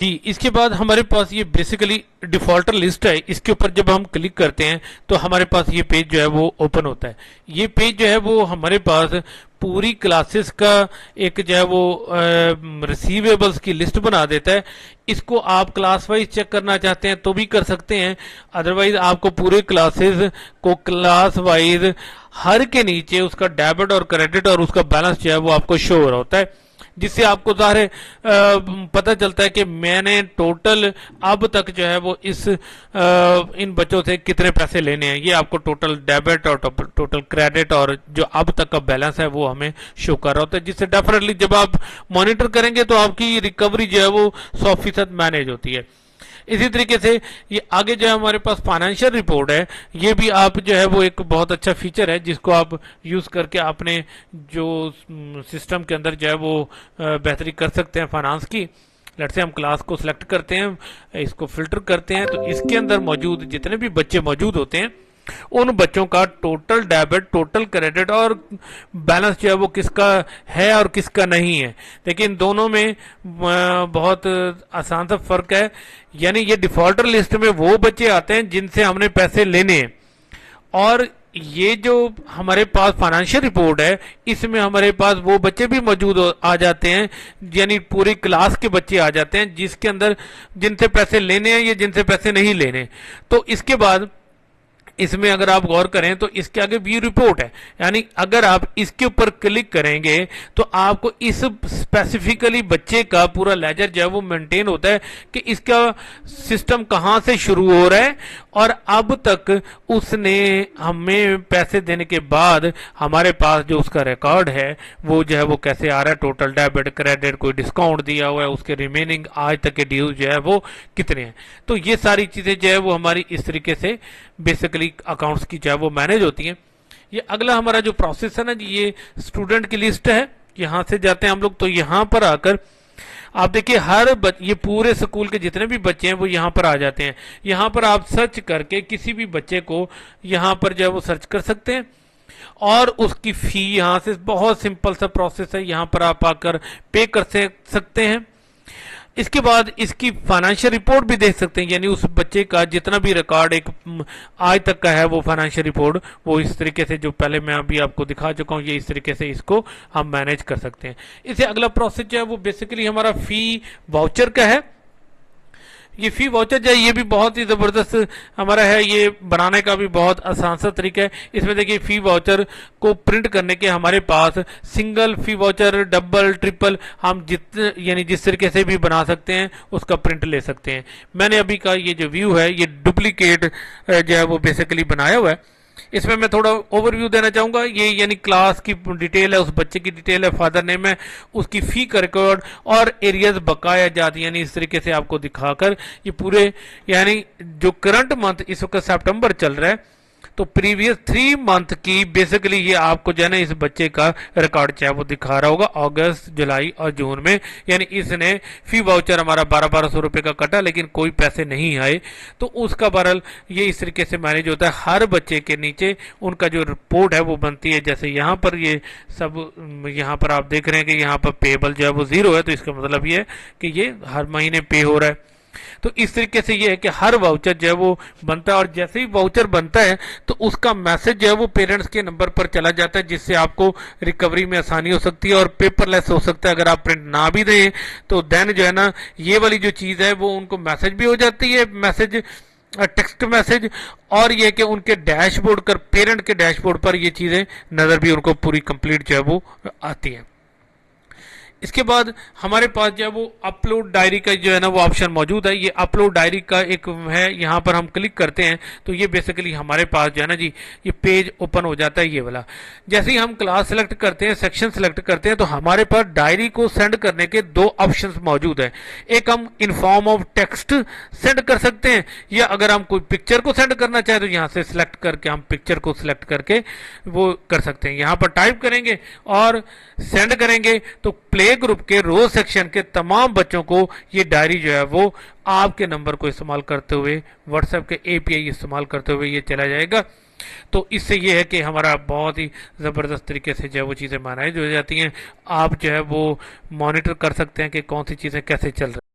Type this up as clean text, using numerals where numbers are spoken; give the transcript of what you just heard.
जी, इसके बाद हमारे पास ये बेसिकली डिफ़ॉल्टर लिस्ट है। इसके ऊपर जब हम क्लिक करते हैं तो हमारे पास ये पेज जो है वो ओपन होता है। ये पेज जो है वो हमारे पास पूरी क्लासेस का एक जो है वो रिसीवेबल्स की लिस्ट बना देता है। इसको आप क्लास वाइज चेक करना चाहते हैं तो भी कर सकते हैं, अदरवाइज आपको पूरे क्लासेस को क्लास वाइज हर के नीचे उसका डेबिट और क्रेडिट और उसका बैलेंस जो है वो आपको शो हो रहा होता है, जिससे आपको ज़ाहिर है पता चलता है कि मैंने टोटल अब तक जो है वो इन बच्चों से कितने पैसे लेने हैं। ये आपको टोटल डेबिट और टोटल क्रेडिट और जो अब तक का बैलेंस है वो हमें शो कर रहा होता है, जिससे डेफिनेटली जब आप मॉनिटर करेंगे तो आपकी रिकवरी जो है वो 100% मैनेज होती है। इसी तरीके से ये आगे जो है हमारे पास फाइनेंशियल रिपोर्ट है, ये भी आप जो है वो एक बहुत अच्छा फीचर है जिसको आप यूज़ करके अपने जो सिस्टम के अंदर जो है वो बेहतरी कर सकते हैं फाइनेंस की। लेट्स से हम क्लास को सिलेक्ट करते हैं, इसको फिल्टर करते हैं, तो इसके अंदर मौजूद जितने भी बच्चे मौजूद होते हैं उन बच्चों का टोटल डेबिट, टोटल क्रेडिट और बैलेंस जो है वो किसका है और किसका नहीं है। लेकिन दोनों में बहुत आसान सा फर्क है, यानी ये डिफॉल्टर लिस्ट में वो बच्चे आते हैं जिनसे हमने पैसे लेने हैं, और ये जो हमारे पास फाइनेंशियल रिपोर्ट है इसमें हमारे पास वो बच्चे भी मौजूद आ जाते हैं, यानी पूरी क्लास के बच्चे आ जाते हैं जिसके अंदर जिनसे पैसे लेने हैं या जिनसे पैसे नहीं लेने। तो इसके बाद इसमें अगर आप गौर करें तो इसके आगे व्यू रिपोर्ट है, यानी अगर आप इसके ऊपर क्लिक करेंगे तो आपको इस स्पेसिफिकली बच्चे का पूरा लेजर जो है वो मेंटेन होता है कि इसका सिस्टम कहां से शुरू हो रहा है और अब तक उसने हमें पैसे देने के बाद हमारे पास जो उसका रिकॉर्ड है वो जो है वो कैसे आ रहा है, टोटल डेबिट, क्रेडिट, कोई डिस्काउंट दिया हुआ है, उसके रिमेनिंग आज तक के ड्यूज जो है वो कितने हैं। तो ये सारी चीजें जो है वो हमारी इस तरीके से बेसिकली अकाउंट्स की जो है वो मैनेज होती हैं। ये अगला हमारा जो प्रोसेस है ना जी, ये स्टूडेंट की लिस्ट है। यहां से जाते हैं हम लोग, तो यहां पर आकर आप देखिए ये पूरे स्कूल के जितने भी बच्चे हैं वो यहाँ पर आ जाते हैं। यहाँ पर आप सर्च करके किसी भी बच्चे को यहाँ पर जो है वो सर्च कर सकते हैं और उसकी फी यहाँ से बहुत सिंपल सा प्रोसेस है, यहाँ पर आप आकर पे कर सकते हैं। इसके बाद इसकी फाइनेंशियल रिपोर्ट भी देख सकते हैं, यानी उस बच्चे का जितना भी रिकॉर्ड एक आज तक का है वो फाइनेंशियल रिपोर्ट वो इस तरीके से, जो पहले मैं अभी आपको दिखा चुका हूं, ये इस तरीके से इसको हम मैनेज कर सकते हैं। इसे अगला प्रोसेस जो है वो बेसिकली हमारा फी वाउचर का है। ये फी वाउचर जो है ये भी बहुत ही ज़बरदस्त हमारा है, ये बनाने का भी बहुत आसान सा तरीका है। इसमें देखिए फी वाउचर को प्रिंट करने के हमारे पास सिंगल फी वाउचर, डबल, ट्रिपल, हम यानी जिस तरीके से भी बना सकते हैं उसका प्रिंट ले सकते हैं। मैंने अभी का ये जो व्यू है ये डुप्लीकेट जो है वो बेसिकली बनाया हुआ है। इसमें मैं थोड़ा ओवरव्यू देना चाहूंगा। ये यानी क्लास की डिटेल है, उस बच्चे की डिटेल है, फादर नेम है, उसकी फी का रिकॉर्ड और एरियाज बकाया जात, यानी इस तरीके से आपको दिखाकर ये पूरे, यानी जो करंट मंथ इस वक्त सितंबर चल रहा है तो प्रीवियस 3 मंथ की बेसिकली ये आपको जो है ना इस बच्चे का रिकॉर्ड चाहे वो दिखा रहा होगा अगस्त, जुलाई और जून में। यानी इसने फी वाउचर हमारा 1200 रुपए का कटा लेकिन कोई पैसे नहीं आए, तो उसका बहरहाल ये इस तरीके से मैनेज होता है। हर बच्चे के नीचे उनका जो रिपोर्ट है वो बनती है। जैसे यहाँ पर ये सब, यहाँ पर आप देख रहे हैं कि यहाँ पर पेबल जो है वो 0 है, तो इसका मतलब ये है कि ये हर महीने पे हो रहा है। तो इस तरीके से ये है कि हर वाउचर जो है वो बनता है और जैसे ही वाउचर बनता है तो उसका मैसेज जो है वो पेरेंट्स के नंबर पर चला जाता है, जिससे आपको रिकवरी में आसानी हो सकती है और पेपरलेस हो सकता है। अगर आप प्रिंट ना भी दें तो देन जो है ना ये वाली जो चीज़ है वो उनको मैसेज भी हो जाती है, मैसेज टेक्स्ट मैसेज, और ये कि उनके डैशबोर्ड पर, पेरेंट के डैशबोर्ड पर ये चीज़ें नज़र भी उनको पूरी कंप्लीट जो है वो आती है। इसके बाद हमारे पास जो है वो अपलोड डायरी का जो है ना वो ऑप्शन मौजूद है। ये अपलोड डायरी का एक है, यहाँ पर हम क्लिक करते हैं तो ये बेसिकली हमारे पास जो है ना जी ये पेज ओपन हो जाता है ये वाला। जैसे ही हम क्लास सेलेक्ट करते हैं, सेक्शन सेलेक्ट करते हैं, तो हमारे पास डायरी को सेंड करने के 2 ऑप्शंस मौजूद है। एक हम in form of text send कर सकते हैं, या अगर हम कोई पिक्चर को सेंड करना चाहें तो यहाँ से सिलेक्ट करके हम पिक्चर को सिलेक्ट करके वो कर सकते हैं। यहाँ पर टाइप करेंगे और सेंड करेंगे तो प्ले ग्रुप के रोज सेक्शन के तमाम बच्चों को ये डायरी जो है वो आपके नंबर को इस्तेमाल करते हुए, व्हाट्सएप के एपीआई इस्तेमाल करते हुए ये चला जाएगा। तो इससे ये है कि हमारा बहुत ही ज़बरदस्त तरीके से जो है वो चीज़ें मैनेज हो जाती हैं। आप जो है वो मॉनिटर कर सकते हैं कि कौन सी चीज़ें कैसे चल रही हैं।